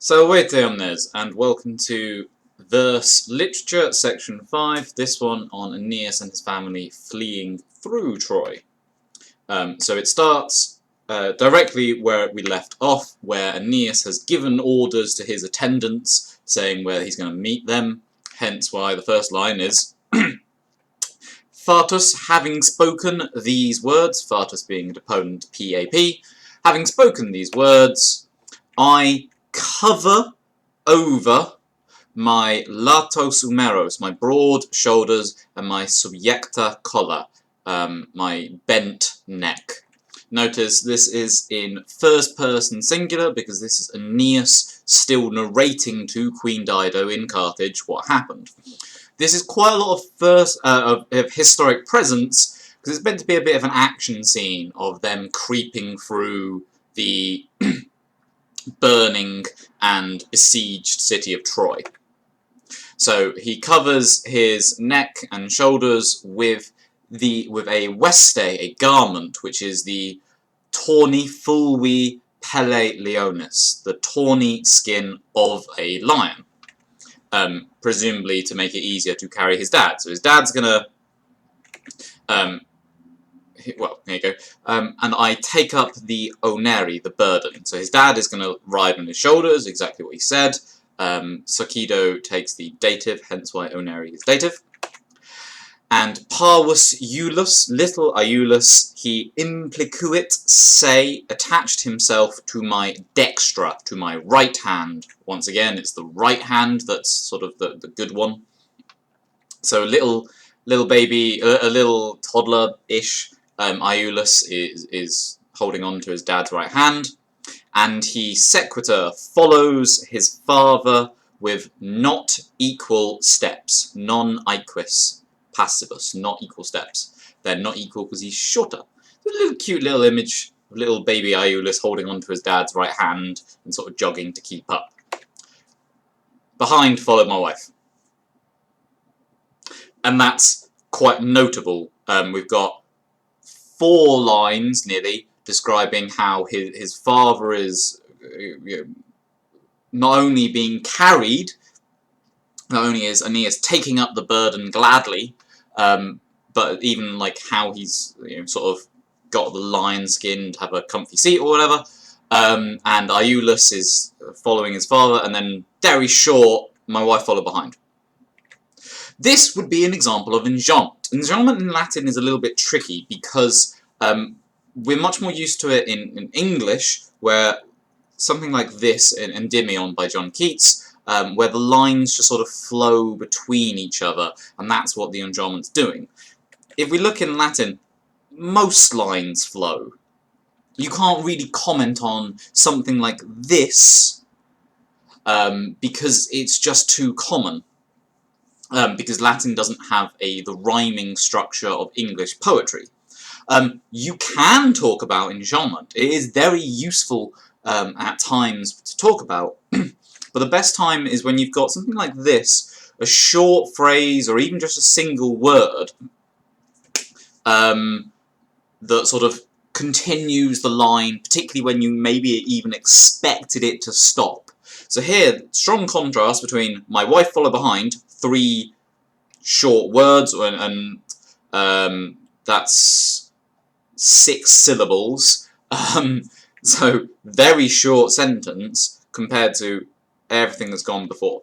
So await Aeneas, and welcome to Verse Literature, Section 5, this one on Aeneas and his family fleeing through Troy. So it starts directly where we left off, where Aeneas has given orders to his attendants, saying where he's going to meet them, hence why the first line is Fatus, having spoken these words, Fatus being a deponent PAP, having spoken these words, I cover over my latos humeros, my broad shoulders, and my subjecta collar, my bent neck. Notice this is in first person singular because this is Aeneas still narrating to Queen Dido in Carthage what happened. This is quite a lot of historic presence because it's meant to be a bit of an action scene of them creeping through the burning and besieged city of Troy. So he covers his neck and shoulders with a veste, a garment, which is the tawny fulvi pelle leonis, the tawny skin of a lion, presumably to make it easier to carry his dad. So his dad's gonna well, there you go. And I take up the oneri, the burden. So his dad is going to ride on his shoulders, exactly what he said. Sokido takes the dative, hence why oneri is dative. And parvus Iulus, little Iulus, he implicuit se, attached himself to my dextra, to my right hand. Once again, it's the right hand that's sort of the good one. So little baby, a little toddler-ish, Iulus is holding on to his dad's right hand, and he sequitur follows his father with not equal steps, non-equus passivus, not equal steps. They're not equal because he's shorter. It's a little cute little image of little baby Iulus holding on to his dad's right hand and sort of jogging to keep up. Behind followed my wife. And that's quite notable. We've got 4 lines, nearly, describing how his father is not only being carried, not only is Aeneas taking up the burden gladly, but even like how he's sort of got the lion skin to have a comfy seat or whatever, and Iulus is following his father, and then very short, my wife followed behind. This would be an example of enjambment. Enjambment in Latin is a little bit tricky because we're much more used to it in English, where something like this in Endymion by John Keats, where the lines just sort of flow between each other, and that's what the enjambment's doing. If we look in Latin, most lines flow. You can't really comment on something like this because it's just too common. Because Latin doesn't have the rhyming structure of English poetry. You can talk about enjambment. It is very useful at times to talk about, but the best time is when you've got something like this, a short phrase or even just a single word that sort of continues the line, particularly when you maybe even expected it to stop. So here, strong contrast between my wife followed behind, 3 short words, and that's 6 syllables, so very short sentence compared to everything that's gone before.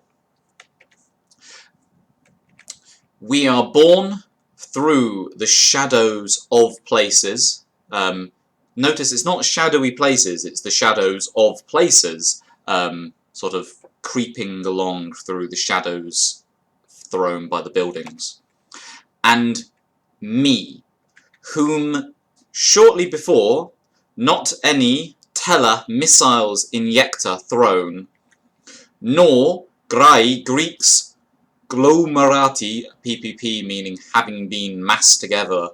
We are born through the shadows of places. Notice it's not shadowy places, it's the shadows of places, sort of creeping along through the shadows thrown by the buildings. And me, whom shortly before not any tela missiles injecta thrown, nor Greeks glomerati, PPP meaning having been massed together,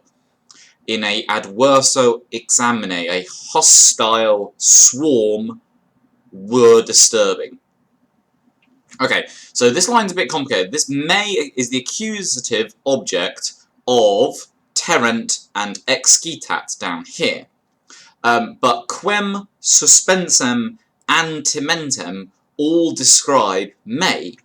in a adverso examine, a hostile swarm, were disturbing. Okay, so this line's a bit complicated. This may is the accusative object of terent and excitat down here. But quem suspensem antimentem all describe May.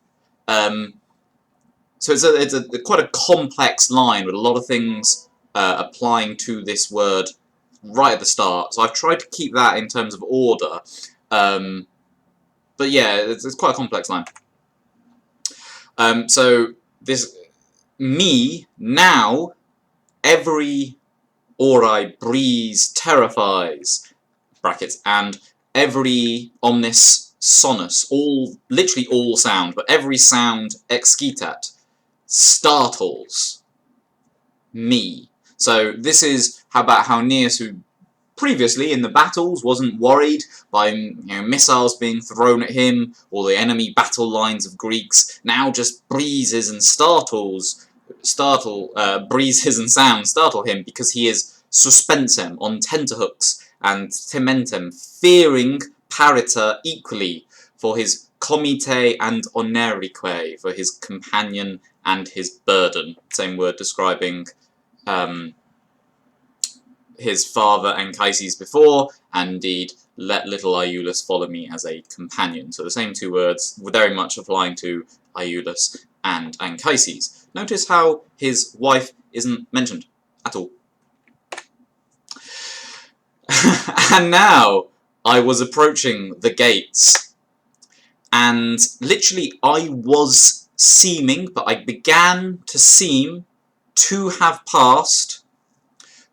So it's a quite a complex line with a lot of things applying to this word right at the start. So I've tried to keep that in terms of order. But yeah, it's quite a complex line. So this me now every ori breeze terrifies brackets and every omnis sonus, all literally all sound, but every sound excitat startles me. So this is about how Aeneas, who previously in the battles wasn't worried by missiles being thrown at him or the enemy battle lines of Greeks, now just breezes and breezes and sounds startle him because he is suspensem on tenterhooks and timentem, fearing pariter equally for his comite and onerique, for his companion and his burden. Same word describing his father Anchises before, and indeed, let little Iulus follow me as a companion. So the same two words, very much applying to Iulus and Anchises. Notice how his wife isn't mentioned at all. And now, I was approaching the gates, and literally I was seeming, but I began to seem to have passed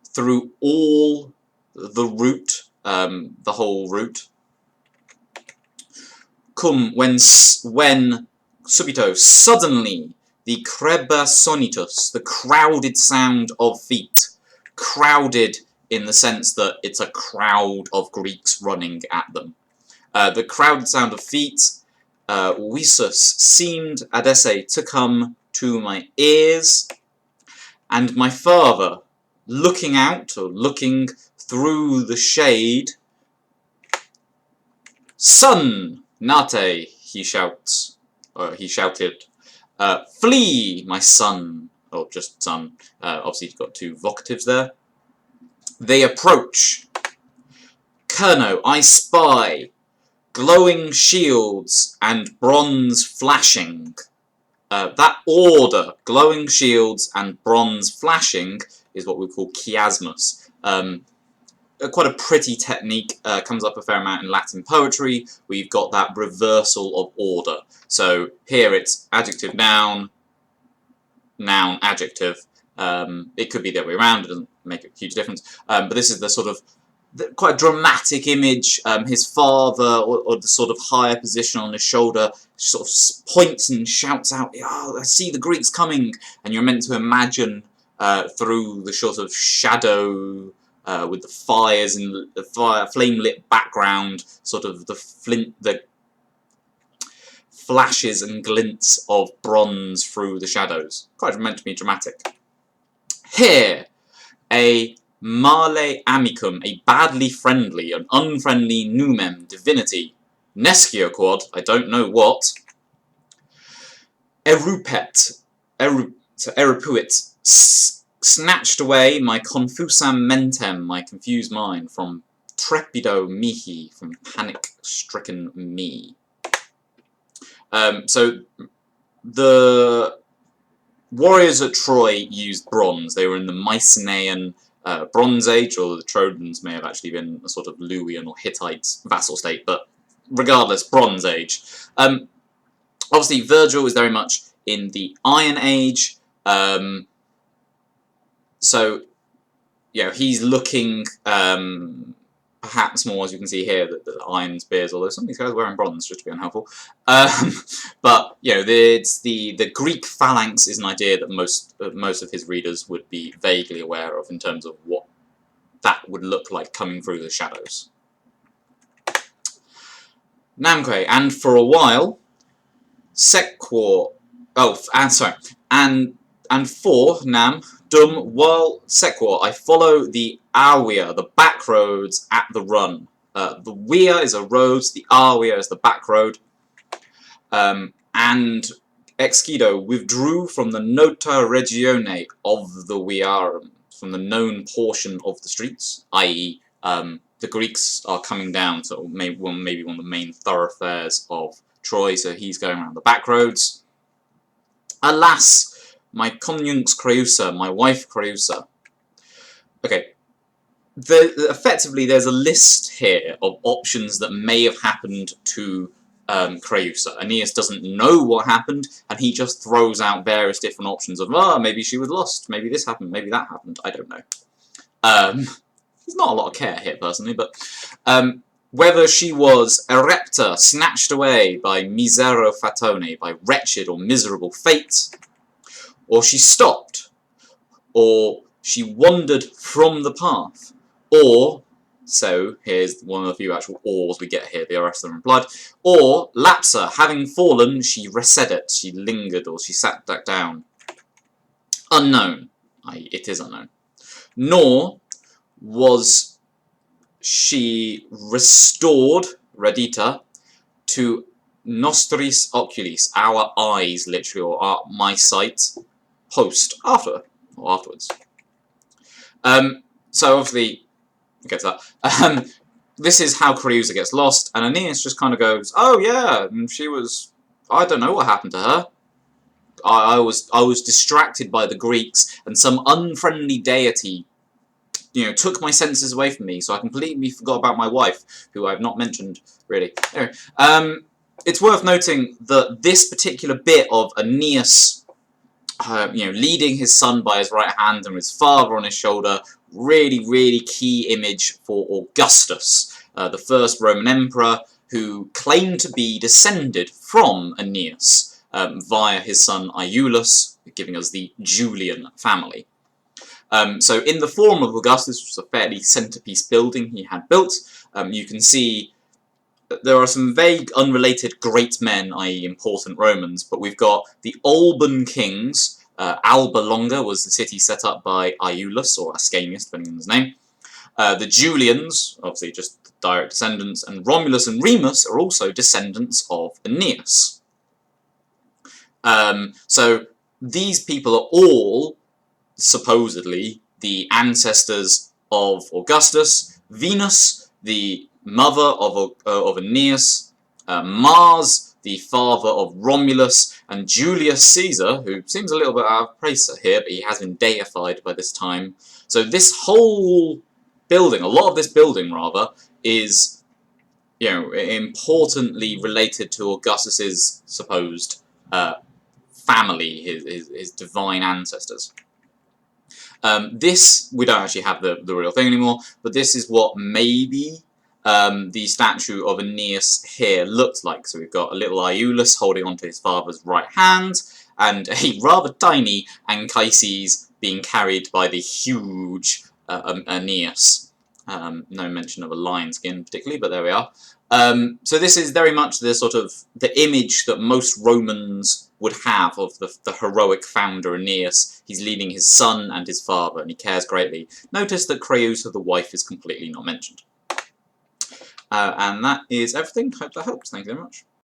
through all the route, the whole route. Cum, when subito, suddenly, the creba sonitus, the crowded sound of feet. Crowded in the sense that it's a crowd of Greeks running at them. The crowded sound of feet, visus, seemed adesse to come to my ears, and my father, looking out, or looking through the shade, "Son, nate," he shouts, or he shouted, "flee, my son," or just son, obviously you've got two vocatives there. They approach. Kerno, I spy, glowing shields and bronze flashing. That order, glowing shields and bronze flashing, is what we call chiasmus. Quite a pretty technique, comes up a fair amount in Latin poetry. We've got that reversal of order. So here it's adjective, noun, noun, adjective. It could be the other way around, it doesn't make a huge difference. But this is the sort of quite dramatic image. His father, or the sort of higher position on his shoulder, sort of points and shouts out, "Oh, I see the Greeks coming," and you're meant to imagine through the sort of shadow with the fires and the flame-lit background, sort of the flashes and glints of bronze through the shadows. Quite meant to be dramatic. Here, a male amicum, a badly friendly, an unfriendly numem, divinity, nescio quod, I don't know what, erupet, erupuit, snatched away my confusam mentem, my confused mind, from trepido mihi, from panic-stricken me. So the warriors at Troy used bronze. They were in the Mycenaean Bronze Age, or the Trojans may have actually been a sort of Luwian or Hittite vassal state, but regardless, Bronze Age. Obviously, Virgil is very much in the Iron Age, so he's looking perhaps more, as you can see here, the iron spears, although some of these guys are wearing bronze, just to be unhelpful. But it's the Greek phalanx is an idea that most of his readers would be vaguely aware of in terms of what that would look like coming through the shadows. Namque, and for a while, sequor. Oh, and sorry, and for nam. Dum while sequor, I follow the awia, the back roads at the run. The via is a road, the awia is the back road. And excido withdrew from the nota regione of the viarum, from the known portion of the streets, i.e. the Greeks are coming down to maybe one of the main thoroughfares of Troy, so he's going around the back roads. Alas, my conjunx Creusa, my wife Creusa. Okay, effectively there's a list here of options that may have happened to Creusa. Aeneas doesn't know what happened, and he just throws out various different options of, maybe she was lost, maybe this happened, maybe that happened, I don't know. There's not a lot of care here, personally, but whether she was erepta, snatched away by misero fatone, by wretched or miserable fate, or she stopped, or she wandered from the path, or, so here's one of the few actual ors we get here, the rest of them implied, or lapsa, having fallen, she recedet, she lingered, or she sat back down. Unknown, i.e. it is unknown. Nor was she restored, redita, to nostris oculis, our eyes, literally, or my sight, post, after, or afterwards. So obviously, we'll get to that. This is how Creusa gets lost, and Aeneas just kind of goes, oh yeah, she was, I don't know what happened to her. I was distracted by the Greeks, and some unfriendly deity, took my senses away from me, so I completely forgot about my wife, who I've not mentioned, really. Anyway, it's worth noting that this particular bit of Aeneas, leading his son by his right hand and his father on his shoulder, really, really key image for Augustus, the first Roman emperor, who claimed to be descended from Aeneas via his son Iulus, giving us the Julian family. So in the Forum of Augustus, which was a fairly centrepiece building he had built, you can see that there are some vague, unrelated great men, i.e. important Romans, but we've got the Alban kings. Alba Longa was the city set up by Iulus, or Ascanius, depending on his name. The Julians, obviously just direct descendants, and Romulus and Remus are also descendants of Aeneas. So these people are all, supposedly, the ancestors of Augustus, Venus, the mother of Aeneas, Mars, the father of Romulus, and Julius Caesar, who seems a little bit out of place here, but he has been deified by this time. So this whole building, a lot of this building rather, is, importantly related to Augustus's supposed family, his divine ancestors. This, we don't actually have the real thing anymore, but this is what maybe the statue of Aeneas here looked like. So we've got a little Iulus holding onto his father's right hand, and a rather tiny Anchises being carried by the huge Aeneas. No mention of a lion skin particularly, but there we are. So this is very much the sort of the image that most Romans would have of the heroic founder Aeneas. He's leading his son and his father, and he cares greatly. Notice that Creusa, the wife, is completely not mentioned. And that is everything. Hope that helps. Thank you very much.